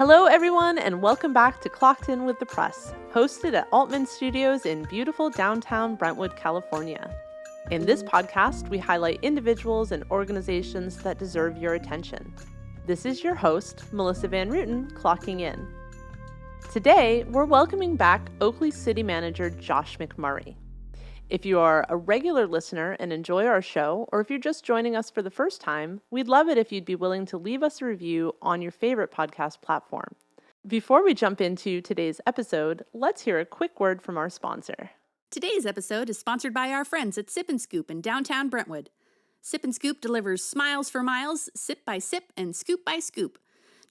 Hello, everyone, and welcome back to Clocked In with the Press, hosted at Altman Studios in beautiful downtown Brentwood, California. In this podcast, we highlight individuals and organizations that deserve your attention. This is your host, Melissa Van Ruiten, clocking in. Today, we're welcoming back Oakley City Manager Josh McMurray. If you are a regular listener and enjoy our show, or if you're just joining us for the first time, we'd love it if you'd be willing to leave us a review on your favorite podcast platform. Before we jump into today's episode, let's hear a quick word from our sponsor. Today's episode is sponsored by our friends at Sip and Scoop in downtown Brentwood. Sip and Scoop delivers smiles for miles, sip by sip, and scoop by scoop.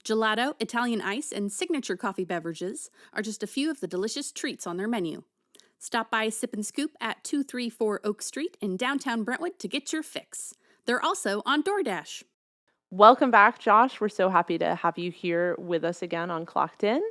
Gelato, Italian ice, and signature coffee beverages are just a few of the delicious treats on their menu. Stop by Sip and Scoop at 234 Oak Street in downtown Brentwood to get your fix. They're also on DoorDash. Welcome back, Josh. We're so happy to have you here with us again on Clocked In.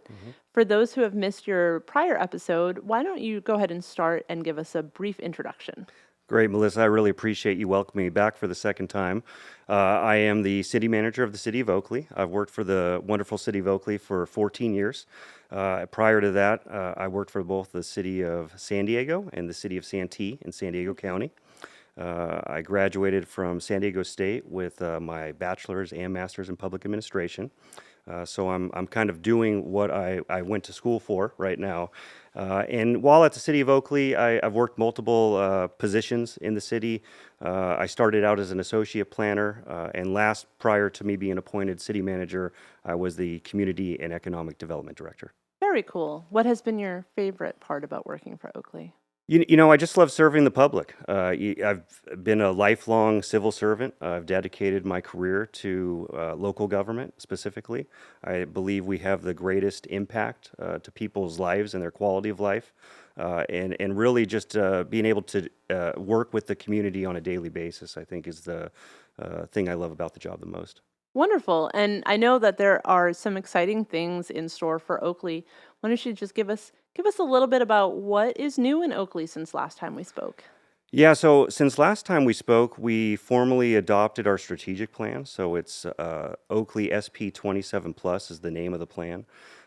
For those who have missed your prior episode, why don't you go ahead and start and give us a brief introduction? Great, Melissa. I really appreciate you welcoming me back for the second time. I am the city manager of the city of Oakley. I've worked for the wonderful city of Oakley for 14 years. Prior to that, I worked for both the city of San Diego and the city of Santee in San Diego County. I graduated from San Diego State with my bachelor's and master's in public administration. So I'm kind of doing what I went to school for right now. And while at the city of Oakley, I've worked multiple positions in the city. I started out as an associate planner, and prior to me being appointed city manager, I was the community and economic development director. Very cool. What has been your favorite part about working for Oakley? I just love serving the public. I've been a lifelong civil servant. I've dedicated my career to local government specifically. I believe we have the greatest impact to people's lives and their quality of life. And really just being able to work with the community on a daily basis, I think, is the thing I love about the job the most. Wonderful. And I know that there are some exciting things in store for Oakley. Why don't you just give us a little bit about what is new in Oakley since last time we spoke? Yeah, so since last time we spoke, we formally adopted our strategic plan. So it's Oakley SP 27 Plus is the name of the plan.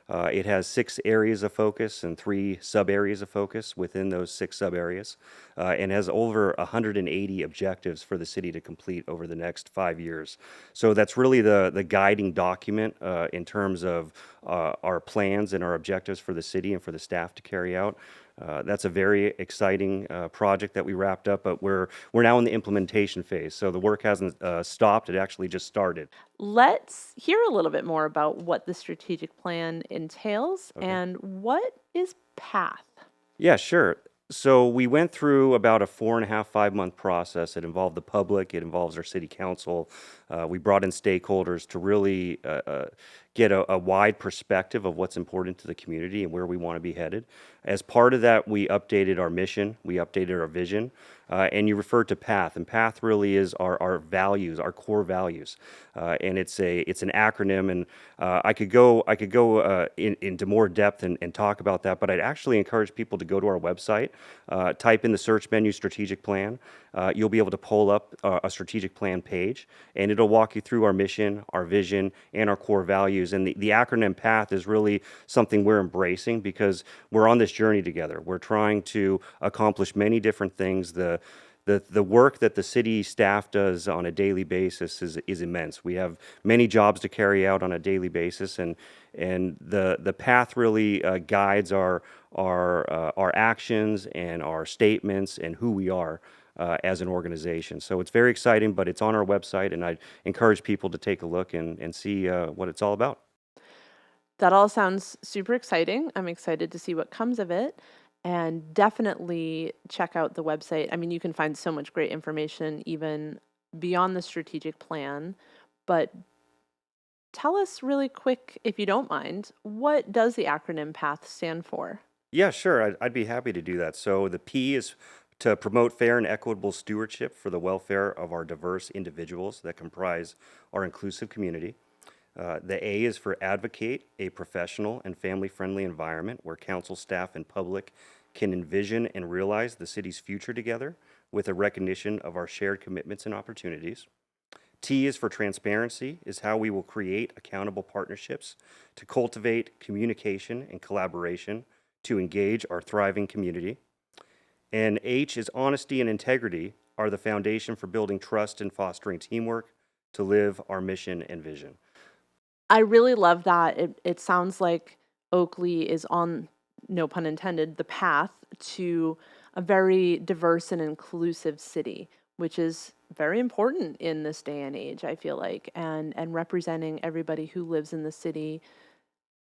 It has 6 areas of focus and 3 sub-areas of focus within those 6 sub-areas, and has over 180 objectives for the city to complete over the next 5 years. So that's really the guiding document in terms of our plans and our objectives for the city and for the staff to carry out. That's a very exciting project that we wrapped up, but we're now in the implementation phase. So the work hasn't stopped; it actually just started. Let's hear a little bit more about what the strategic plan entails and what is PATH. Yeah, sure. So we went through about a 4.5, 5-month process. It involved the public. It involves our city council. We brought in stakeholders to really get a wide perspective of what's important to the community and where we want to be headed. As part of that, we updated our mission. We updated our vision. And you referred to PATH, and PATH really is our values, our core values, and it's an acronym. And I could go into more depth and talk about that, but I'd actually encourage people to go to our website, type in the search menu strategic plan. You'll be able to pull up a strategic plan page, and it'll walk you through our mission, our vision, and our core values. And the acronym PATH is really something we're embracing because we're on this journey together. We're trying to accomplish many different things. The work that the city staff does on a daily basis is immense. We have many jobs to carry out on a daily basis, and the PATH really guides our actions and our statements and who we are as an organization. So it's very exciting, but it's on our website, and I encourage people to take a look and see what it's all about. That all sounds super exciting. I'm excited to see what comes of it. And definitely check out the website. I mean, you can find so much great information even beyond the strategic plan. But tell us really quick, if you don't mind, what does the acronym PATH stand for? Yeah, sure. I'd be happy to do that. So the P is to promote fair and equitable stewardship for the welfare of our diverse individuals that comprise our inclusive community. The A is for advocate a professional and family-friendly environment where council staff and public can envision and realize the city's future together with a recognition of our shared commitments and opportunities. T is for transparency, is how we will create accountable partnerships to cultivate communication and collaboration to engage our thriving community. And H is honesty and integrity are the foundation for building trust and fostering teamwork to live our mission and vision. I really love that. It sounds like Oakley is on, no pun intended, the path to a very diverse and inclusive city, which is very important in this day and age, I feel like. And representing everybody who lives in the city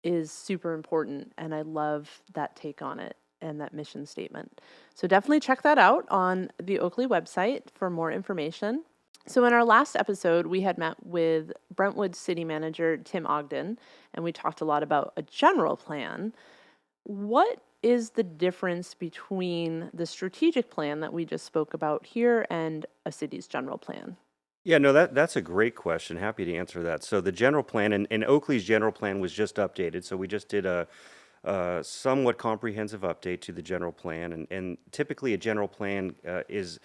is super important. And I love that take on it and that mission statement. So definitely check that out on the Oakley website for more information. So in our last episode, we had met with Brentwood City Manager Tim Ogden, and we talked a lot about a general plan. What is the difference between the strategic plan that we just spoke about here and a city's general plan? Yeah, no, that's a great question. Happy to answer that. So the general plan, and Oakley's general plan was just updated. So we just did a somewhat comprehensive update to the general plan. And typically a general plan is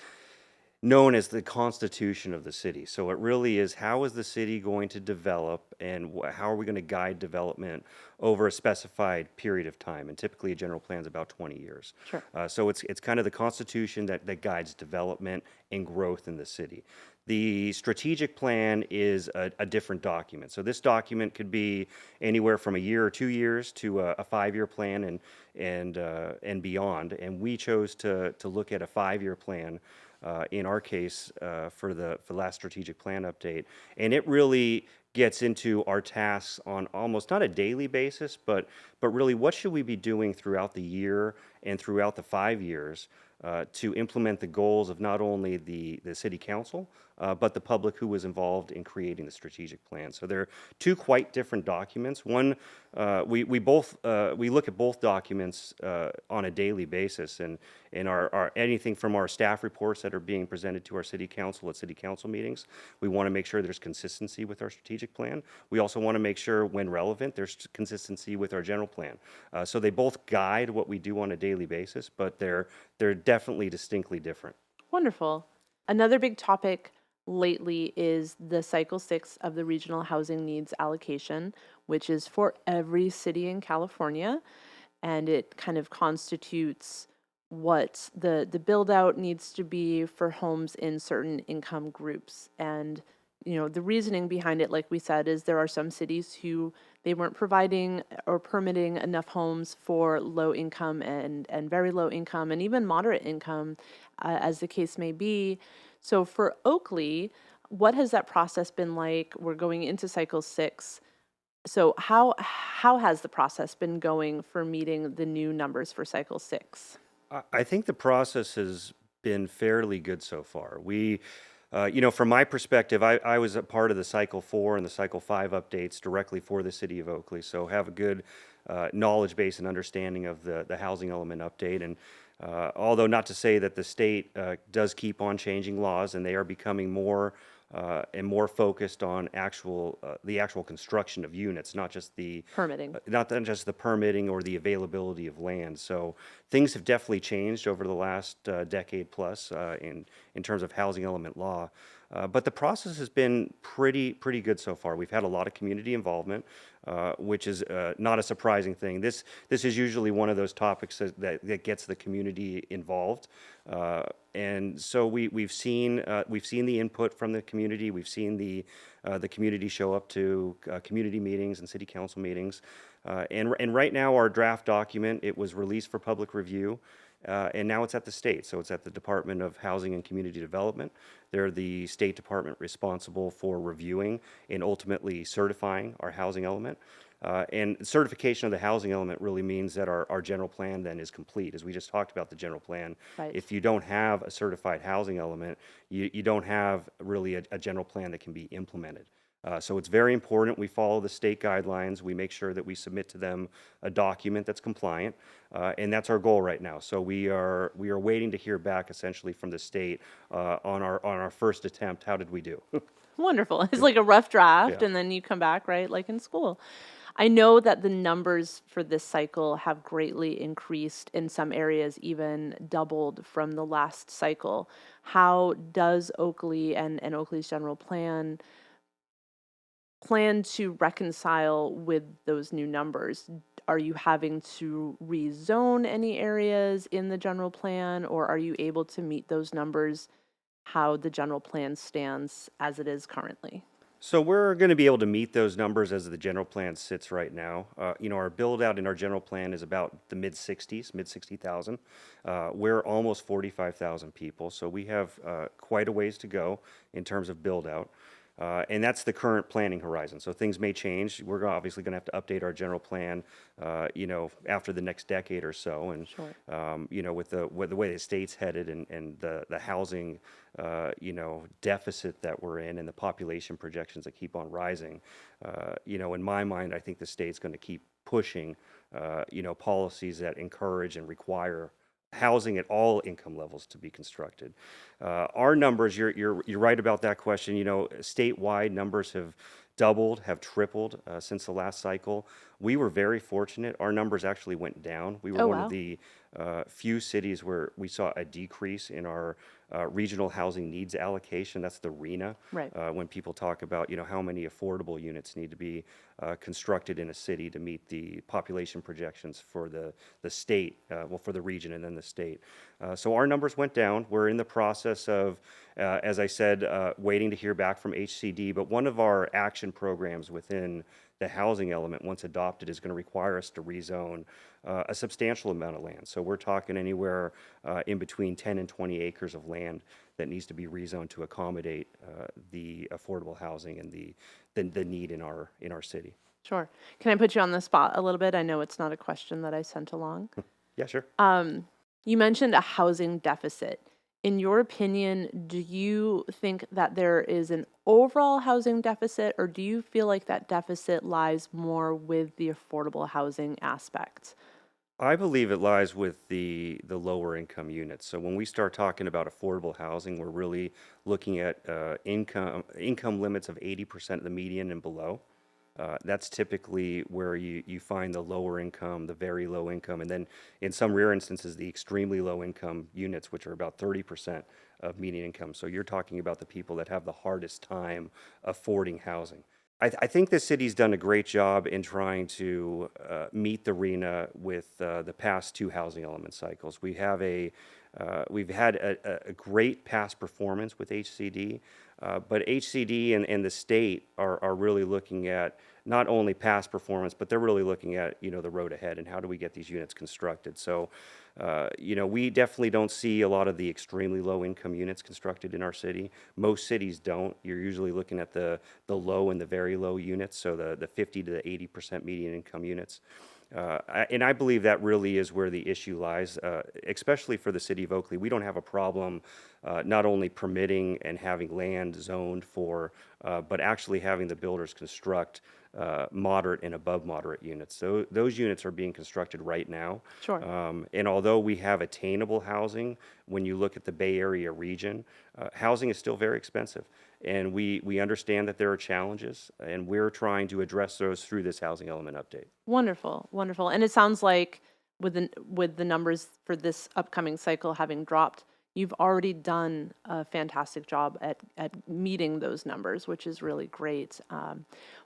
known as the constitution of the city. So it really is, how is the city going to develop, and how are we going to guide development over a specified period of time? And typically a general plan is about 20 years. Sure. So it's kind of the constitution that guides development and growth in the city. The strategic plan is a different document. So this document could be anywhere from a year or 2 years to a 5-year plan and beyond. And we chose to look at a 5-year plan in our case for the last strategic plan update. And it really gets into our tasks on almost not a daily basis, but really what should we be doing throughout the year and throughout the 5 years to implement the goals of not only the city council, but the public who was involved in creating the strategic plan. So they're two quite different documents. One, we look at both documents on a daily basis, and our anything from our staff reports that are being presented to our city council at city council meetings. We want to make sure there's consistency with our strategic plan. We also want to make sure, when relevant, there's consistency with our general plan. So they both guide what we do on a daily basis, but they're definitely distinctly different. Wonderful. Another big topic lately is the cycle 6 of the regional housing needs allocation, which is for every city in California, and it kind of constitutes what the build out needs to be for homes in certain income groups. And the reasoning behind it, like we said, is there are some cities who they weren't providing or permitting enough homes for low income and very low income and even moderate income, as the case may be. So for Oakley, what has that process been like? We're going into cycle 6. So how has the process been going for meeting the new numbers for cycle 6? I think the process has been fairly good so far. We, from my perspective, I was a part of the Cycle 4 and the Cycle 5 updates directly for the city of Oakley, so have a good knowledge base and understanding of the housing element update. And although not to say that the state does keep on changing laws, and they are becoming more and more focused on the actual construction of units, not just the Permitting. not just the permitting or the availability of land. So things have definitely changed over the last decade plus in terms of housing element law. But the process has been pretty good so far. We've had a lot of community involvement, which is not a surprising thing. This is usually one of those topics that gets the community involved, and so we've seen the input from the community. We've seen the community show up to community meetings and city council meetings, and right now our draft document, it was released for public review. And now it's at the state, so it's at the Department of Housing and Community Development. They're the state department responsible for reviewing and ultimately certifying our housing element. And certification of the housing element really means that our general plan then is complete. As we just talked about the general plan, Right. if you don't have a certified housing element, you don't have really a general plan that can be implemented. So it's very important we follow the state guidelines. We make sure that we submit to them a document that's compliant, and that's our goal right now. So we are waiting to hear back essentially from the state on our first attempt. How did we do? Wonderful. It's like a rough draft, Yeah. and then you come back, right, like in school. I know that the numbers for this cycle have greatly increased, in some areas even doubled from the last cycle. How does Oakley and Oakley's general plan to reconcile with those new numbers? Are you having to rezone any areas in the general plan, or are you able to meet those numbers how the general plan stands as it is currently? So we're going to be able to meet those numbers as the general plan sits right now. Our build out in our general plan is about the mid 60,000. We're almost 45,000 people, so we have quite a ways to go in terms of build out. And that's the current planning horizon. So things may change. We're obviously going to have to update our general plan, after the next decade or so. And, Sure. with the way the state's headed and the housing, deficit that we're in and the population projections that keep on rising, in my mind, I think the state's going to keep pushing, policies that encourage and require housing at all income levels to be constructed. Our numbers, you're right about that question. Statewide numbers have doubled, have tripled since the last cycle. We were very fortunate. Our numbers actually went down. We were Oh, one of wow. the few cities where we saw a decrease in our regional housing needs allocation. That's the RENA. Right. When people talk about, how many affordable units need to be constructed in a city to meet the population projections for the state, for the region and then the state. So our numbers went down. We're in the process of, as I said, waiting to hear back from HCD. But one of our action programs within the housing element, once adopted, is going to require us to rezone a substantial amount of land. So we're talking anywhere in between 10 and 20 acres of land that needs to be rezoned to accommodate the affordable housing and the need in our city. Sure. Can I put you on the spot a little bit? I know it's not a question that I sent along. Yeah, sure. You mentioned a housing deficit. In your opinion, do you think that there is an overall housing deficit, or do you feel like that deficit lies more with the affordable housing aspect? I believe it lies with the lower income units. So when we start talking about affordable housing, we're really looking at income limits of 80% of the median and below. That's typically where you find the lower income, the very low income, and then in some rare instances, the extremely low income units, which are about 30% of median income. So you're talking about the people that have the hardest time affording housing. I think the city's done a great job in trying to meet the RENA with the past two housing element cycles. We've had a great past performance with HCD, but HCD and the state are really looking at not only past performance, but they're really looking at the road ahead and how do we get these units constructed. So, we definitely don't see a lot of the extremely low income units constructed in our city. Most cities don't. You're usually looking at the low and the very low units, so the 50 to the 80% median income units. And I believe that really is where the issue lies, especially for the city of Oakley. We don't have a problem not only permitting and having land zoned for, but actually having the builders construct moderate and above moderate units. So those units are being constructed right now. Sure. And although we have attainable housing, when you look at the Bay Area region, housing is still very expensive. And we understand that there are challenges, and we're trying to address those through this housing element update. Wonderful, wonderful. And it sounds like with the numbers for this upcoming cycle having dropped, you've already done a fantastic job at meeting those numbers, which is really great.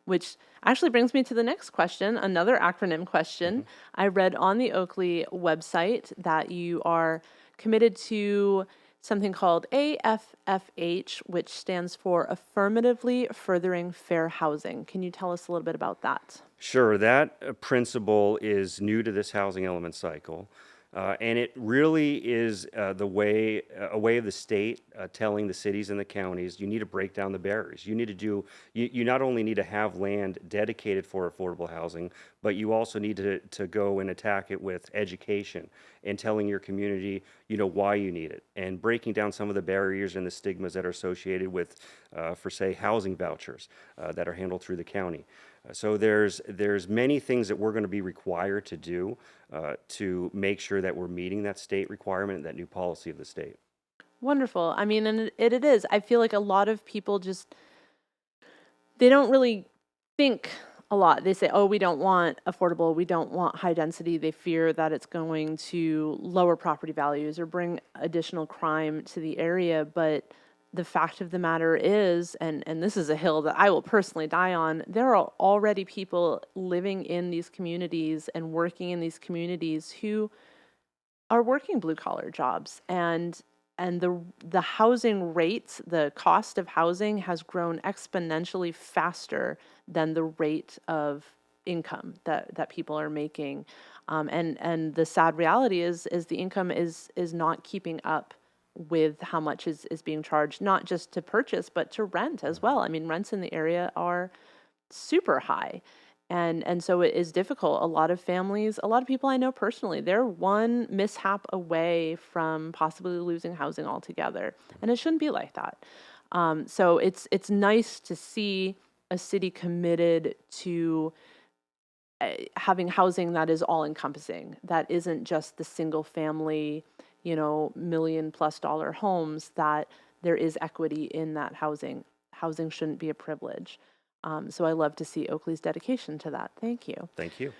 Which actually brings me to the next question, another acronym question. I read on the Oakley website that you are committed to something called AFFH, which stands for Affirmatively Furthering Fair Housing. Can you tell us a little bit about that? Sure, that principle is new to this housing element cycle. And it really is a way of the state telling the cities and the counties, you need to break down the barriers. You not only need to have land dedicated for affordable housing, but you also need to go and attack it with education and telling your community, why you need it, and breaking down some of the barriers and the stigmas that are associated with, for say, housing vouchers that are handled through the county. So there's many things that we're going to be required to do to make sure that we're meeting that state requirement, that new policy of the state. Wonderful. I mean, and it is. I feel like a lot of people they don't really think a lot. They say, oh, we don't want affordable, we don't want high density. They fear that it's going to lower property values or bring additional crime to the area. But the fact of the matter is, and this is a hill that I will personally die on, there are already people living in these communities and working in these communities who are working blue collar jobs, and the housing rates, the cost of housing has grown exponentially faster than the rate of income that people are making, and the sad reality is the income is not keeping up with how much is being charged, not just to purchase but to rent as well. I mean, rents in the area are super high. And so it is difficult. A lot of families, a lot of people I know personally, they're one mishap away from possibly losing housing altogether. And it shouldn't be like that. So it's nice to see a city committed to having housing that is all encompassing, that isn't just the single family, $1 million+ homes, that there is equity in that housing. Housing shouldn't be a privilege. So I love to see Oakley's dedication to that. Thank you. Thank you.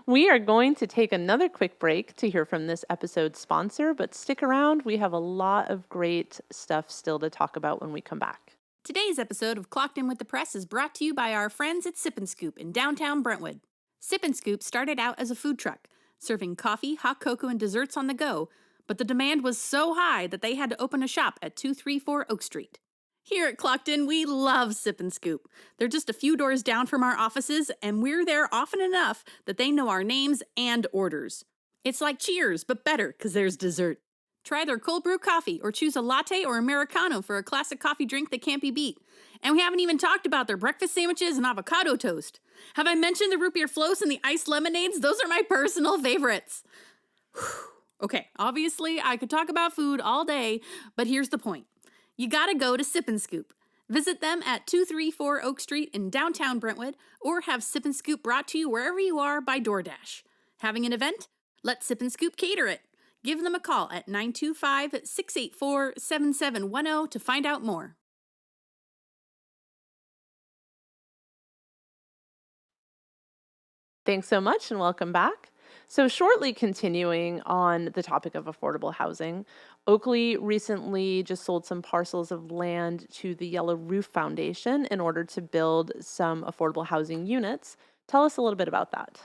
We are going to take another quick break to hear from this episode's sponsor, but stick around. We have a lot of great stuff still to talk about when we come back. Today's episode of Clocked In with the Press is brought to you by our friends at Sip and Scoop in downtown Brentwood. Sip and Scoop started out as a food truck, serving coffee, hot cocoa, and desserts on the go, but the demand was so high that they had to open a shop at 234 Oak Street. Here at Clocked In, we love Sip and Scoop. They're just a few doors down from our offices, and we're there often enough that they know our names and orders. It's like Cheers, but better, because there's dessert. Try their cold brew coffee, or choose a latte or Americano for a classic coffee drink that can't be beat. And we haven't even talked about their breakfast sandwiches and avocado toast. Have I mentioned the root beer floats and the iced lemonades? Those are my personal favorites. Okay, obviously I could talk about food all day, but here's the point. You gotta go to Sip and Scoop. Visit them at 234 Oak Street in downtown Brentwood, or have Sip and Scoop brought to you wherever you are by DoorDash. Having an event? Let Sip and Scoop cater it. Give them a call at 925-684-7710 to find out more. Thanks so much and welcome back. So shortly continuing on the topic of affordable housing, Oakley recently just sold some parcels of land to the Yellow Roof Foundation in order to build some affordable housing units. Tell us a little bit about that.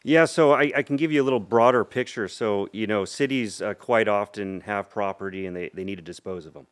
Yeah, so I can give you a little broader picture. So, cities quite often have property and they need to dispose of them.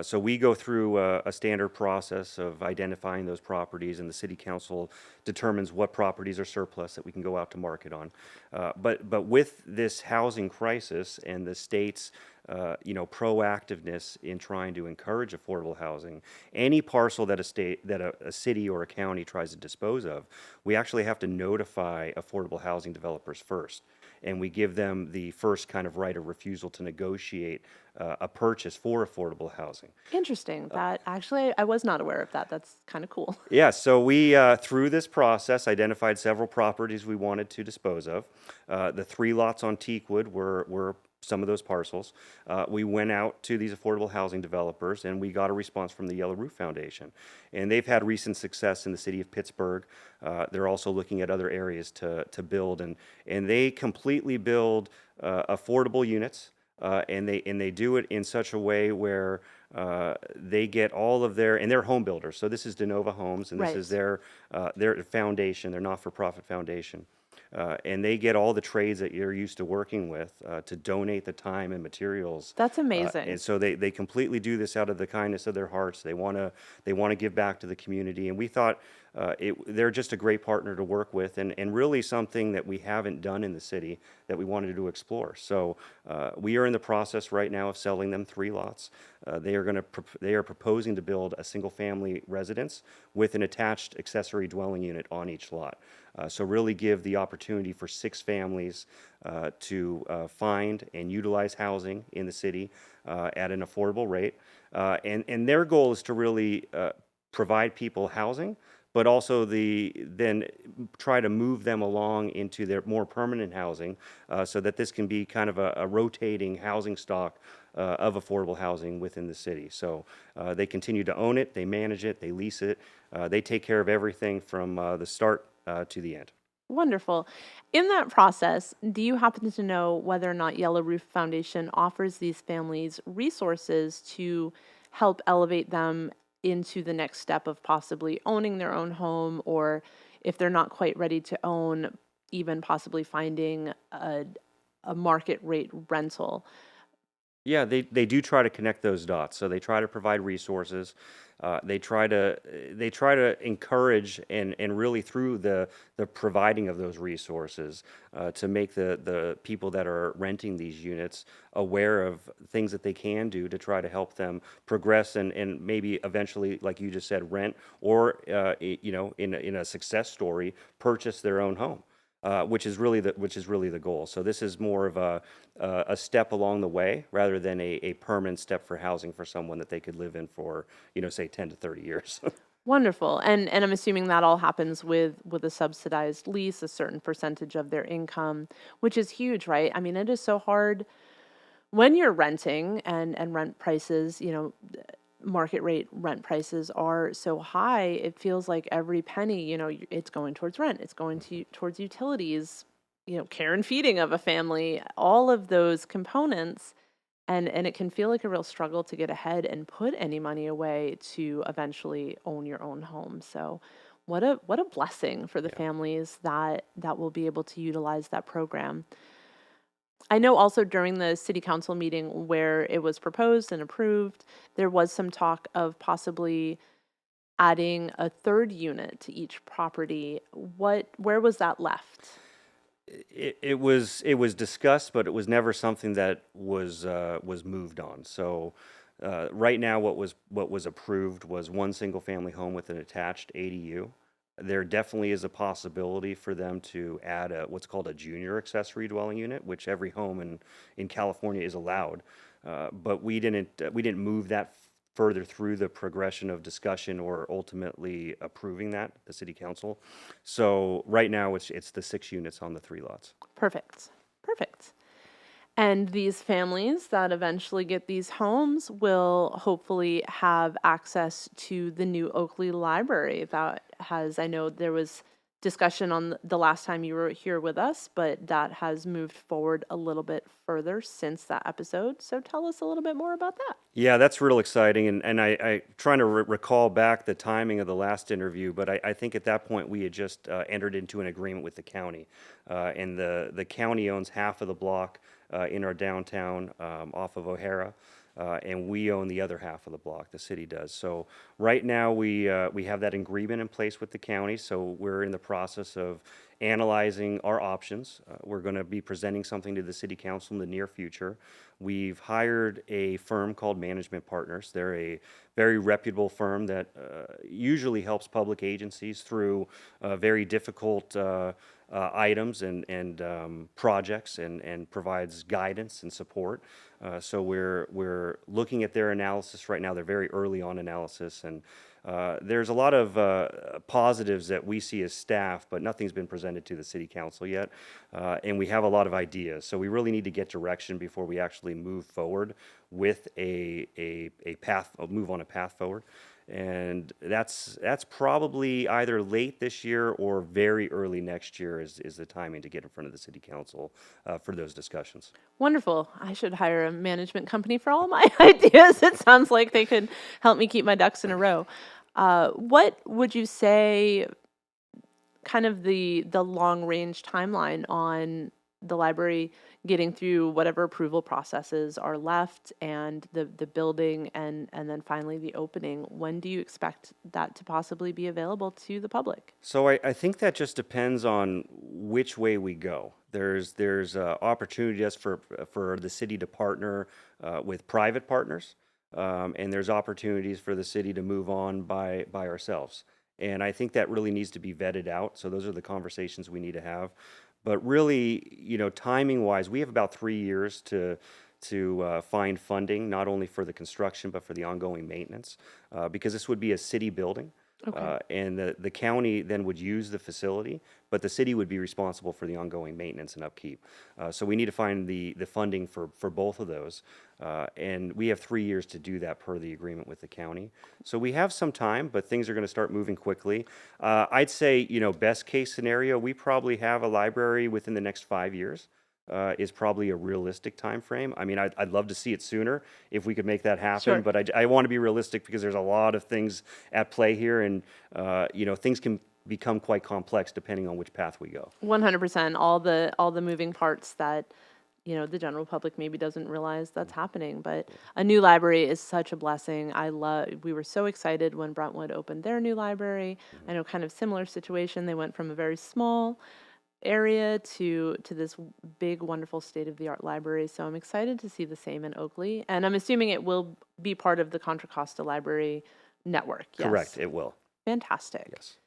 So we go through a standard process of identifying those properties, and the city council determines what properties are surplus that we can go out to market on. But with this housing crisis and the state's proactiveness in trying to encourage affordable housing, any parcel that a city or a county tries to dispose of, we actually have to notify affordable housing developers first. And we give them the first kind of right of refusal to negotiate a purchase for affordable housing. Interesting. That actually, I was not aware of that. That's kind of cool. Yeah, so we, through this process, identified several properties we wanted to dispose of. The 3 lots on Teakwood were some of those parcels. We went out to these affordable housing developers, and we got a response from the Yellow Roof Foundation. And they've had recent success in the city of Pittsburgh. They're also looking at other areas to build, and they completely build affordable units, and they do it in such a way where they get all of and they're home builders. So this is DeNova Homes, and this is their foundation, their not-for-profit foundation. And they get all the trades that you're used to working with to donate the time and materials. That's amazing. And so they completely do this out of the kindness of their hearts. They want to give back to the community. And we thought they're just a great partner to work with, and really something that we haven't done in the city that we wanted to explore. So we are in the process right now of selling them 3 lots. They are proposing to build a single-family residence with an attached accessory dwelling unit on each lot. So really give the opportunity for 6 families to find and utilize housing in the city at an affordable rate. And their goal is to really provide people housing, but also then try to move them along into their more permanent housing, so that this can be kind of a rotating housing stock of affordable housing within the city. So they continue to own it, they manage it, they lease it, they take care of everything from the start to the end. Wonderful. In that process, do you happen to know whether or not Yellow Roof Foundation offers these families resources to help elevate them into the next step of possibly owning their own home, or if they're not quite ready to own, even possibly finding a market rate rental? Yeah, they do try to connect those dots. So they try to provide resources. They try to encourage and really through the providing of those resources to make the people that are renting these units aware of things that they can do to try to help them progress and maybe eventually, like you just said, rent or in a success story, purchase their own home. Which is really the goal. So this is more of a step along the way rather than a permanent step for housing for someone that they could live in for, say 10 to 30 years. Wonderful. And I'm assuming that all happens with a subsidized lease, a certain percentage of their income, which is huge, right? I mean, it is so hard when you're renting and rent prices, market rate rent prices are so high. It feels like every penny, it's going towards rent, it's going towards utilities, care and feeding of a family, all of those components. And it can feel like a real struggle to get ahead and put any money away to eventually own your own home. So what a blessing for the Yeah. families that will be able to utilize that program. I know also during the city council meeting where it was proposed and approved, there was some talk of possibly adding a third unit to each property. Where was that left? It was discussed, but it was never something that was moved on. So right now, what was approved was one single family home with an attached ADU. There definitely is a possibility for them to add what's called a junior accessory dwelling unit, which every home in California is allowed. But we didn't move that further through the progression of discussion or ultimately approving that, the city council. So right now it's the 6 units on the 3 lots. Perfect. Perfect. And these families that eventually get these homes will hopefully have access to the new Oakley Library that has, I know there was discussion on the last time you were here with us, but that has moved forward a little bit further since that episode. So tell us a little bit more about that. Yeah, that's real exciting, and I trying to recall back the timing of the last interview, but I think at that point we had just entered into an agreement with the county, and the county owns half of the block in our downtown off of O'Hara, and we own the other half of the block. The city does. So right now we have that agreement in place with the county. So we're in the process of analyzing our options. We're going to be presenting something to the city council in the near future. We've hired a firm called Management Partners. They're a very reputable firm that usually helps public agencies through very difficult items and projects and provides guidance and support. So we're looking at their analysis right now. They're very early on analysis, and there's a lot of positives that we see as staff, but nothing's been presented to the city council yet. And we have a lot of ideas. So we really need to get direction before we actually move forward with a path, move on a path forward. And that's probably either late this year or very early next year is the timing to get in front of the city council for those discussions. Wonderful. I should hire a management company for all my ideas. It sounds like they could help me keep my ducks in a row. What would you say kind of the long range timeline on the library getting through whatever approval processes are left and the building and then finally the opening? When do you expect that to possibly be available to the public? So I think that just depends on which way we go. There's opportunities for the city to partner with private partners, and there's opportunities for the city to move on by ourselves. And I think that really needs to be vetted out. So those are the conversations we need to have. But really, timing wise, we have about 3 years to find funding, not only for the construction but for the ongoing maintenance, because this would be a city building. Okay. And the county then would use the facility, but the city would be responsible for the ongoing maintenance and upkeep. So we need to find the funding for both of those. And we have 3 years to do that per the agreement with the county. So we have some time, but things are going to start moving quickly. I'd say, best case scenario, we probably have a library within the next 5 years. Is probably a realistic time frame. I mean, I'd love to see it sooner if we could make that happen, Sure. but I want to be realistic because there's a lot of things at play here, and things can become quite complex depending on which path we go. 100%. All the moving parts that the general public maybe doesn't realize that's happening. But a new library is such a blessing. We were so excited when Brentwood opened their new library. I know, kind of similar situation. They went from a very small area to this big, wonderful state-of-the-art library. So I'm excited to see the same in Oakley. And I'm assuming it will be part of the Contra Costa Library network. Yes. Correct, it will. Fantastic. Yes.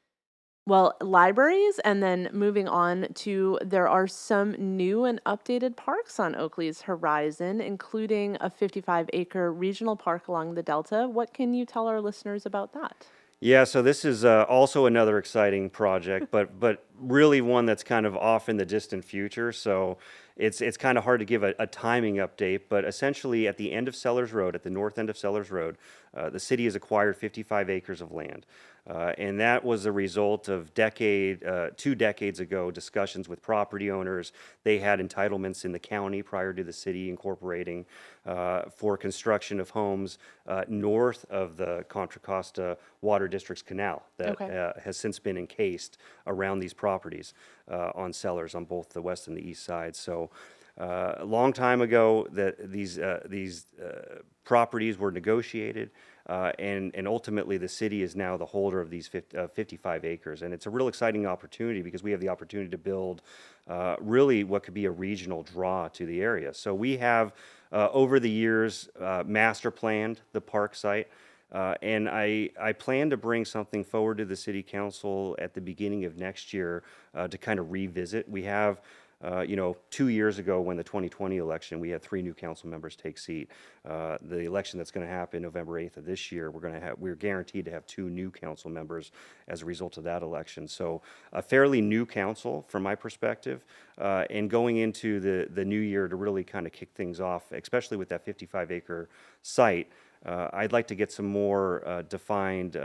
Well, libraries, and then moving on to, there are some new and updated parks on Oakley's horizon, including a 55-acre regional park along the Delta. What can you tell our listeners about that? Yeah, so this is also another exciting project, but really one that's kind of off in the distant future. So it's kind of hard to give a timing update. But essentially, at the end of Sellers Road, at the north end of Sellers Road, the city has acquired 55 acres of land. And that was a result of 2 decades ago discussions with property owners. They had entitlements in the county prior to the city incorporating for construction of homes north of the Contra Costa Water District's canal that Okay. has since been encased around these properties on Sellers on both the west and the east side. So a long time ago, that these properties were negotiated, and ultimately the city is now the holder of these 55 acres, and it's a real exciting opportunity because we have the opportunity to build really what could be a regional draw to the area. So we have over the years master planned the park site. And I plan to bring something forward to the city council at the beginning of next year to kind of revisit. We have, 2 years ago when the 2020 election, we had 3 new council members take seat. The election that's going to happen November 8th of this year, we're guaranteed to have 2 new council members as a result of that election. So a fairly new council from my perspective, and going into the new year to really kind of kick things off, especially with that 55-acre site. I'd like to get some more defined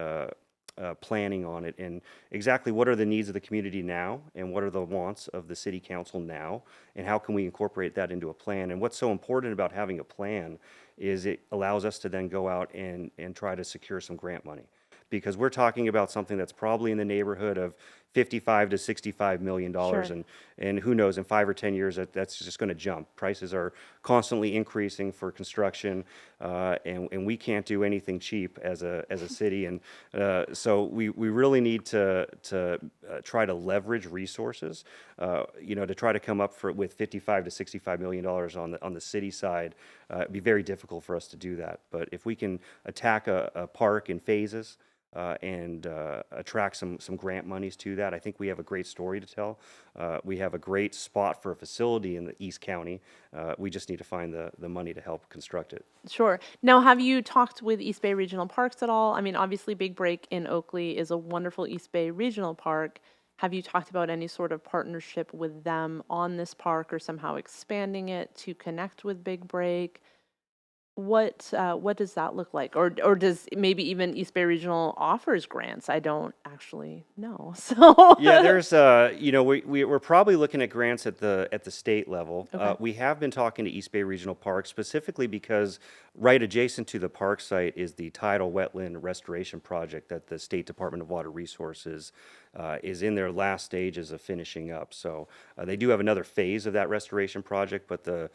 planning on it, and exactly what are the needs of the community now, and what are the wants of the city council now, and how can we incorporate that into a plan. And what's so important about having a plan is it allows us to then go out and try to secure some grant money, because we're talking about something that's probably in the neighborhood of 55 to 65 million dollars, Sure. and who knows, in 5 or 10 years that's just going to jump. Prices are constantly increasing for construction, and we can't do anything cheap as a city, and so we really need to try to leverage resources, to try to come up with 55 to 65 million dollars on the city side. It'd be very difficult for us to do that, but if we can attack a park in phases, and attract some grant monies to that, I think we have a great story to tell. We have a great spot for a facility in the East County. We just need to find the money to help construct it. Sure. Now, have you talked with East Bay Regional Parks at all? I mean, obviously, Big Break in Oakley is a wonderful East Bay Regional Park. Have you talked about any sort of partnership with them on this park, or somehow expanding it to connect with Big Break? What does that look like? Or does maybe even East Bay Regional offers grants? I don't actually know. So Yeah, there's we're probably looking at grants at the state level. Okay. We have been talking to East Bay Regional Park specifically because right adjacent to the park site is the tidal wetland restoration project that the State Department of Water Resources is in their last stages of finishing up. So they do have another phase of that restoration project, but the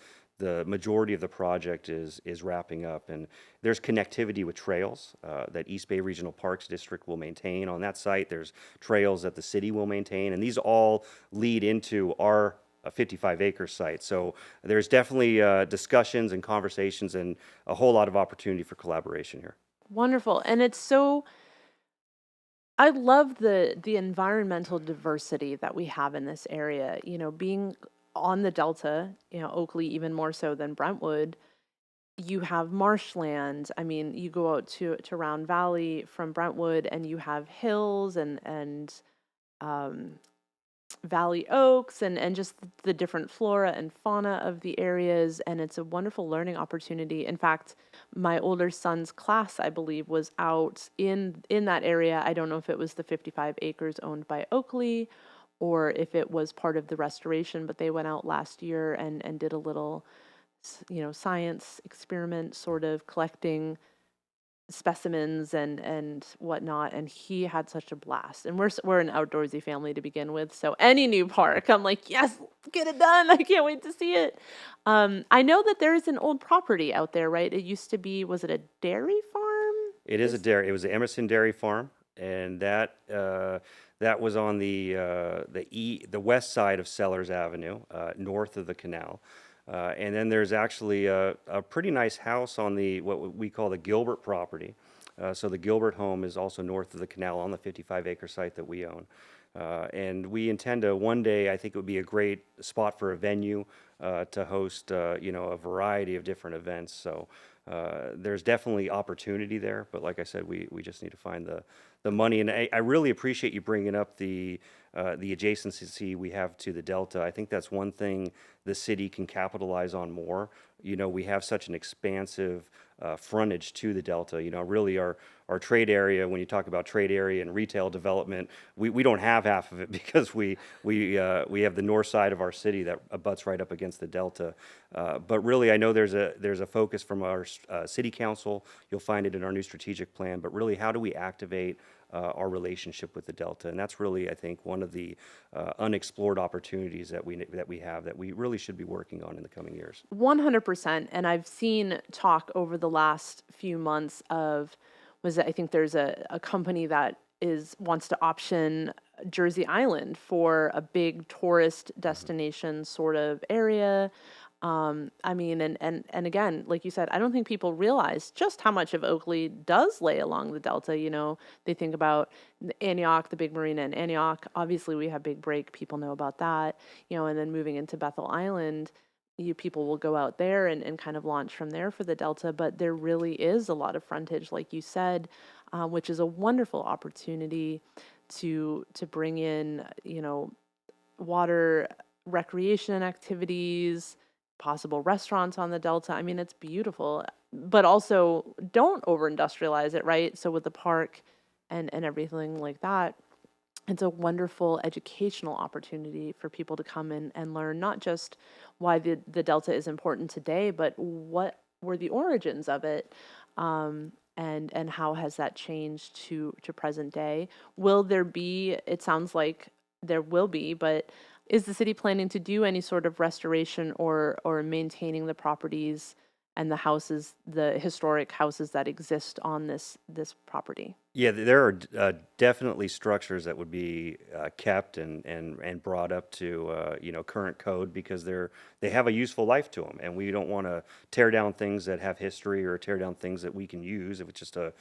majority of the project is wrapping up, and there's connectivity with trails that East Bay Regional Parks District will maintain on that site. There's trails that the city will maintain, and these all lead into our 55-acre site. So there's definitely discussions and conversations and a whole lot of opportunity for collaboration here. Wonderful. And I love the environmental diversity that we have in this area. Being on the Delta, Oakley even more so than Brentwood, You have marshland. I mean, you go out to Round Valley from Brentwood, and you have hills and um, valley oaks and just the different flora and fauna of the areas, and it's a wonderful learning opportunity. In fact, my older son's class, I believe, was out in that area. I don't know if it was the 55 acres owned by Oakley or if it was part of the restoration, but they went out last year and did a little science experiment, sort of collecting specimens and whatnot, and he had such a blast. And we're an outdoorsy family to begin with, so any new park, I'm like, yes, get it done. I can't wait to see it. I know that there is an old property out there, right? It used to be, was it a dairy farm? It is a dairy. It was the Emerson Dairy Farm, and that was on the west side of Sellers Avenue, north of the canal. And then there's actually a pretty nice house on what we call the Gilbert property. So the Gilbert home is also north of the canal on the 55-acre site that we own. And we intend to one day, I think it would be a great spot for a venue to host, a variety of different events. So there's definitely opportunity there, but like I said, we just need to find the money. And I really appreciate you bringing up the adjacency we have to the Delta. I think that's one thing the city can capitalize on more. We have such an expansive frontage to the Delta. Really our trade area, when you talk about trade area and retail development, we don't have half of it because we have the north side of our city that abuts right up against the Delta. But really, I know there's a focus from our city council. You'll find it in our new strategic plan. But really, how do we activate our relationship with the Delta? And that's really, I think, one of the unexplored opportunities that we have that we really should be working on in the coming years. 100%. And I've seen talk over the last few months I think there's a company that wants to option Jersey Island for a big tourist destination sort of area. I mean, and again, like you said, I don't think people realize just how much of Oakley does lay along the Delta. They think about Antioch, the big marina in Antioch. Obviously, we have Big Break. People know about that. And then moving into Bethel Island, people will go out there and kind of launch from there for the Delta. But there really is a lot of frontage, like you said, which is a wonderful opportunity to bring in, water recreation activities, possible restaurants on the Delta. I mean, it's beautiful, but also don't over industrialize it, right? So with the park and everything like that, it's a wonderful educational opportunity for people to come in and learn not just why the Delta is important today, but what were the origins of it, and how has that changed to present day. Will there be, it sounds like there will be, but is the city planning to do any sort of restoration or maintaining the properties and the houses, the historic houses that exist on this property? Yeah, there are definitely structures that would be kept and brought up to current code because they have a useful life to them, and we don't want to tear down things that have history or tear down things that we can use if it's just a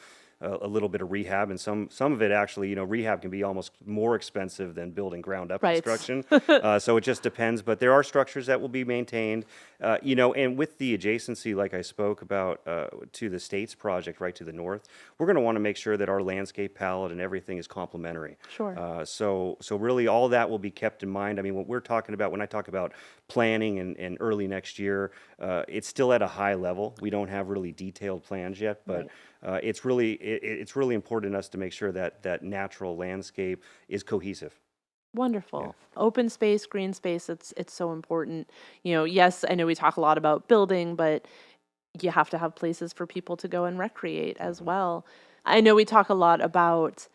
little bit of rehab. And some of it actually, rehab can be almost more expensive than building ground up Right. construction. So it just depends. But there are structures that will be maintained, and with the adjacency, like I spoke about, to the States project right to the north, we're going to want to make sure that our landscape palette and everything is complementary. Sure. So really all that will be kept in mind. I mean, what we're talking about, when I talk about planning and early next year, it's still at a high level. We don't have really detailed plans yet, but it's really important to us to make sure that natural landscape is cohesive. Wonderful. Open space, green space, it's so important. Yes, I know we talk a lot about building, but you have to have places for people to go and recreate as well. I know we talk a lot about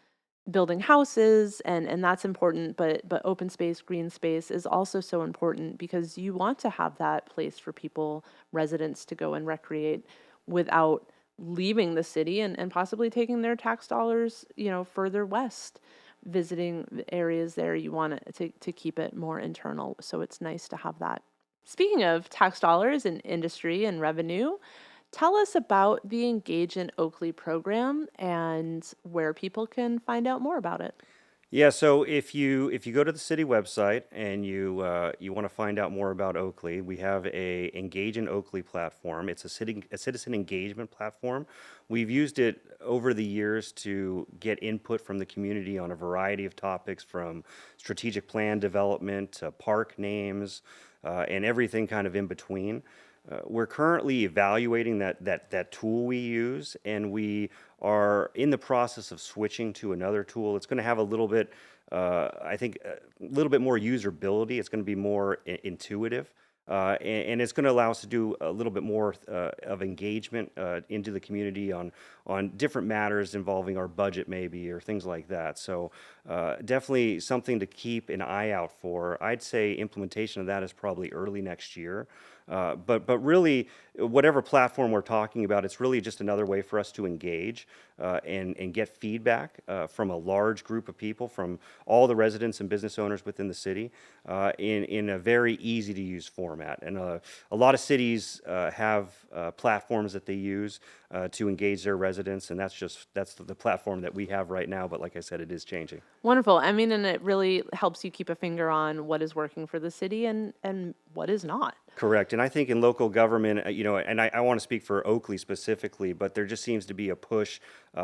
building houses and that's important, but open space, green space is also so important because you want to have that place for people, residents, to go and recreate without leaving the city and possibly taking their tax dollars, further west, visiting the areas there. You want to keep it more internal, so it's nice to have that. Speaking of tax dollars and industry and revenue, tell us about the Engage in Oakley program and where people can find out more about it. Yeah, so if you go to the city website and you want to find out more about Oakley, we have a Engage in Oakley platform. It's a citizen engagement platform. We've used it over the years to get input from the community on a variety of topics, from strategic plan development to park names, and everything kind of in between. We're currently evaluating that tool we use, and we are in the process of switching to another tool. It's going to have a little bit, I think, a little bit more usability. It's going to be more intuitive, and it's going to allow us to do a little bit more of engagement into the community on different matters involving our budget, maybe, or things like that. So definitely something to keep an eye out for. I'd say implementation of that is probably early next year. But really, whatever platform we're talking about, it's really just another way for us to engage and get feedback from a large group of people, from all the residents and business owners within the city, in a very easy to use format. And a lot of cities have platforms that they use to engage their residents, and that's the platform that we have right now. But like I said, it is changing. Wonderful. I mean, and it really helps you keep a finger on what is working for the city and what is not. Correct. And I think in local government, and I want to speak for Oakley specifically, but there just seems to be a push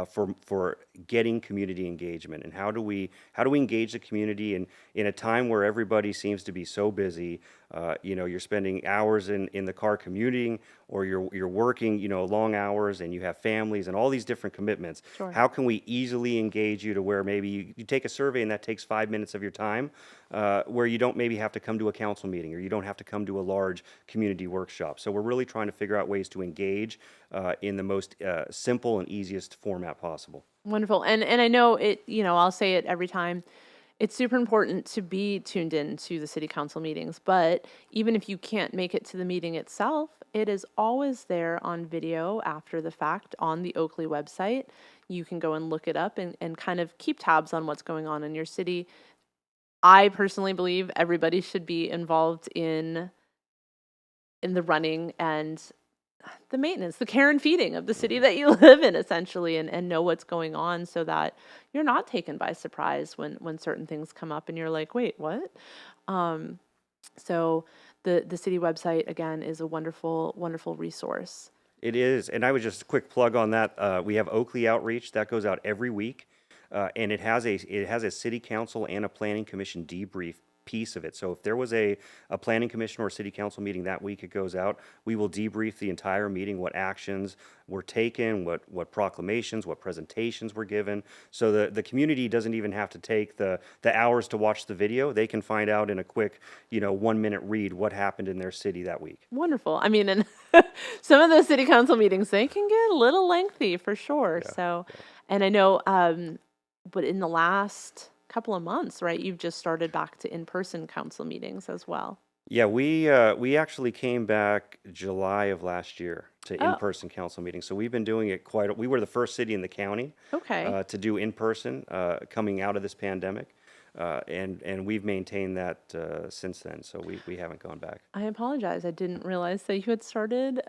for getting community engagement. And how do we engage the community in a time where everybody seems to be so busy? You're spending hours in the car commuting, or you're working, long hours, and you have families and all these different commitments. Sure. How can we easily engage you to where maybe you take a survey and that takes 5 minutes of your time, where you don't maybe have to come to a council meeting, or you don't have to come to a large community workshop. So we're really trying to figure out ways to engage in the most simple and easiest format possible. Wonderful. And I know it, I'll say it every time. It's super important to be tuned in to the city council meetings, but even if you can't make it to the meeting itself, it is always there on video after the fact on the Oakley website. You can go and look it up and kind of keep tabs on what's going on in your city. I personally believe everybody should be involved in the running and the maintenance, the care and feeding of the city that you live in, essentially, and know what's going on, so that you're not taken by surprise when certain things come up and you're like, wait, what? So the city website, again, is a wonderful, wonderful resource. It is, and I would just quick plug on that. We have Oakley Outreach that goes out every week, and it has a city council and a planning commission debrief piece of it. So if there was a planning commission or a city council meeting that week, it goes out. We will debrief the entire meeting, what actions were taken, what proclamations, what presentations were given. So the community doesn't even have to take the hours to watch the video. They can find out in a quick 1 minute read what happened in their city that week. Wonderful. I mean, and some of those city council meetings, they can get a little lengthy for sure. Yeah, So, and I know, but in the last couple of months, right, you've just started back to in-person council meetings as well. Yeah, we actually came back July of last year to in-person council meetings. So we've been doing it we were the first city in the county Okay. to do in-person coming out of this pandemic. And we've maintained that since then. So we haven't gone back. I apologize. I didn't realize that you had started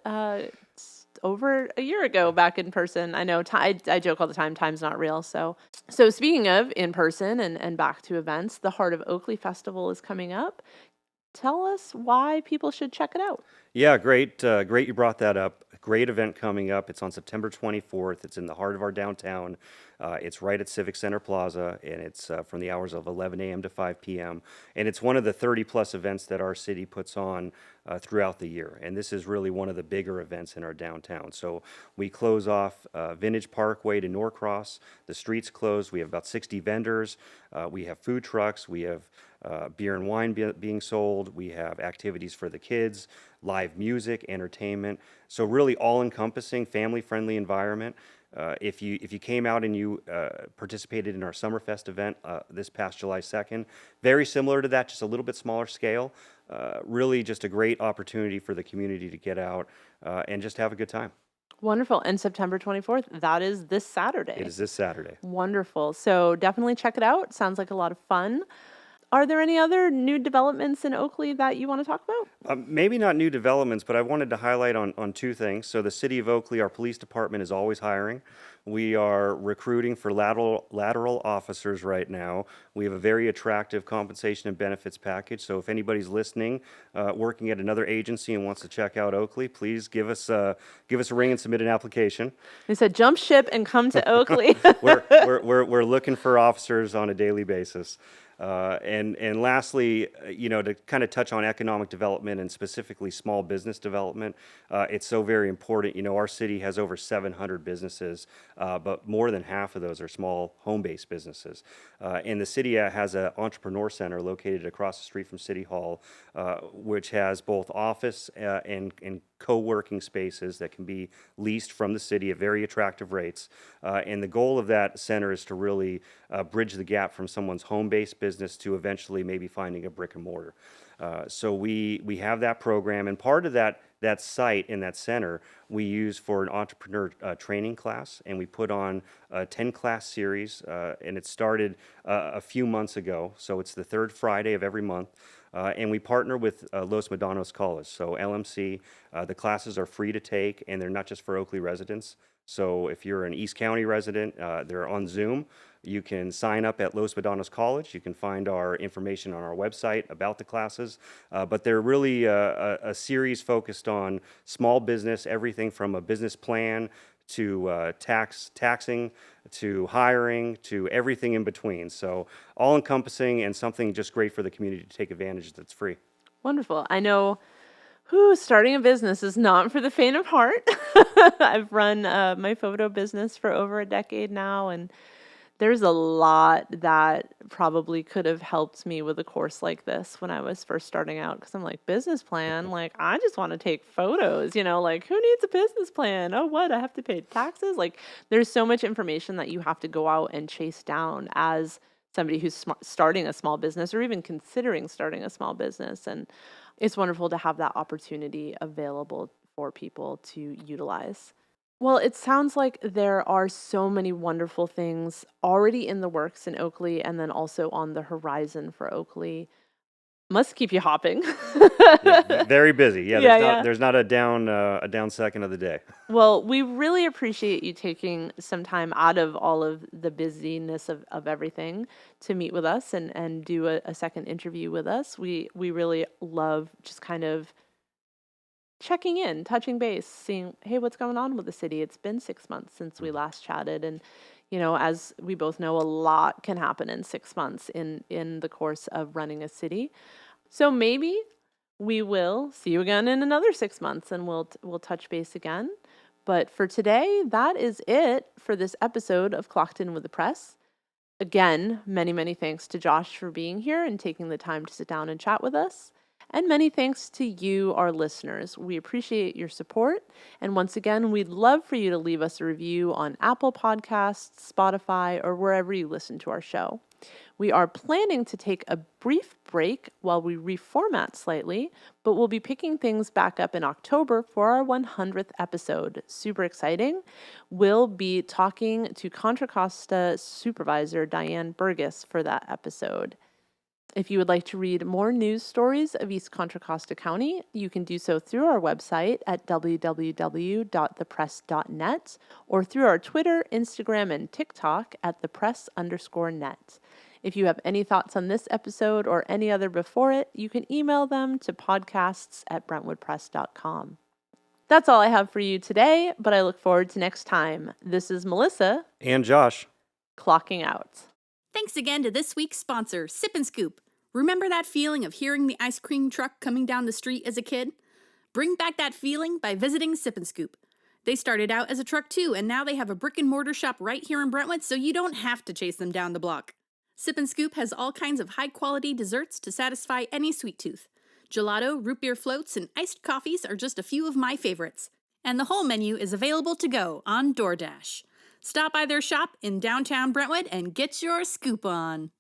over a year ago back in person. I know I joke all the time, time's not real. So speaking of in person and back to events, the Heart of Oakley Festival is coming up. Tell us why people should check it out. Yeah, great you brought that up. Great event coming up. It's on September 24th. It's in the heart of our downtown. It's right at Civic Center Plaza, and it's from the hours of 11 a.m. to 5 p.m. And it's one of the 30-plus events that our city puts on throughout the year. And this is really one of the bigger events in our downtown. So we close off Vintage Parkway to Norcross. The street's closed. We have about 60 vendors. We have food trucks. We have beer and wine being sold. We have activities for the kids, live music, entertainment. So really all-encompassing, family-friendly environment. If you came out and you participated in our Summerfest event this past July 2nd, very similar to that, just a little bit smaller scale. Really just a great opportunity for the community to get out and just have a good time. Wonderful. And September 24th, that is this Saturday. It is this Saturday. Wonderful. So definitely check it out. Sounds like a lot of fun. Are there any other new developments in Oakley that you want to talk about? Maybe not new developments, but I wanted to highlight on two things. So the city of Oakley, our police department is always hiring. We are recruiting for lateral officers right now. We have a very attractive compensation and benefits package. So if anybody's listening, working at another agency and wants to check out Oakley, please give us a ring and submit an application. They said jump ship and come to Oakley. We're looking for officers on a daily basis. And lastly, to kind of touch on economic development and specifically small business development, it's so very important. Our city has over 700 businesses, but more than half of those are small home-based businesses. And the city has an entrepreneur center located across the street from City Hall, which has both office and co-working spaces that can be leased from the city at very attractive rates. And the goal of that center is to really bridge the gap from someone's home-based business to eventually maybe finding a brick and mortar. So we have that program, and part of that site in that center we use for an entrepreneur training class, and we put on a 10-class series, and it started a few months ago. So it's the third Friday of every month. And we partner with Los Medanos College, so LMC. The classes are free to take, and they're not just for Oakley residents. So if you're an East County resident, they're on Zoom. You can sign up at Los Medanos College. You can find our information on our website about the classes. But they're really a series focused on small business, everything from a business plan to taxing, to hiring, to everything in between. So all encompassing and something just great for the community to take advantage that's free. Wonderful. I know starting a business is not for the faint of heart. I've run my photo business for over a decade now, and there's a lot that probably could have helped me with a course like this when I was first starting out, because I'm like, business plan? Like, I just want to take photos, like, who needs a business plan? Oh, what? I have to pay taxes? Like, there's so much information that you have to go out and chase down as somebody who's starting a small business or even considering starting a small business. And it's wonderful to have that opportunity available for people to utilize. Well, it sounds like there are so many wonderful things already in the works in Oakley and then also on the horizon for Oakley. Must keep you hopping. Yeah, very busy. There's not a down second of the day. Well, we really appreciate you taking some time out of all of the busyness of everything to meet with us and do a second interview with us. We really love just kind of checking in, touching base, seeing, hey, what's going on with the city? It's been 6 months since we last chatted. And, as we both know, a lot can happen in 6 months in the course of running a city. So maybe we will see you again in another 6 months and we'll touch base again. But for today, that is it for this episode of Clocked In with the Press. Again, many, many thanks to Josh for being here and taking the time to sit down and chat with us. And many thanks to you, our listeners. We appreciate your support. And once again, we'd love for you to leave us a review on Apple Podcasts, Spotify, or wherever you listen to our show. We are planning to take a brief break while we reformat slightly, but we'll be picking things back up in October for our 100th episode. Super exciting. We'll be talking to Contra Costa Supervisor Diane Burgess for that episode. If you would like to read more news stories of East Contra Costa County, you can do so through our website at www.thepress.net or through our Twitter, Instagram, and TikTok at thepress_net. If you have any thoughts on this episode or any other before it, you can email them to podcasts@brentwoodpress.com. That's all I have for you today, but I look forward to next time. This is Melissa. And Josh. Clocking out. Thanks again to this week's sponsor, Sip and Scoop. Remember that feeling of hearing the ice cream truck coming down the street as a kid? Bring back that feeling by visiting Sip and Scoop. They started out as a truck too, and now they have a brick and mortar shop right here in Brentwood, so you don't have to chase them down the block. Sip and Scoop has all kinds of high-quality desserts to satisfy any sweet tooth. Gelato, root beer floats, and iced coffees are just a few of my favorites. And the whole menu is available to go on DoorDash. Stop by their shop in downtown Brentwood and get your scoop on.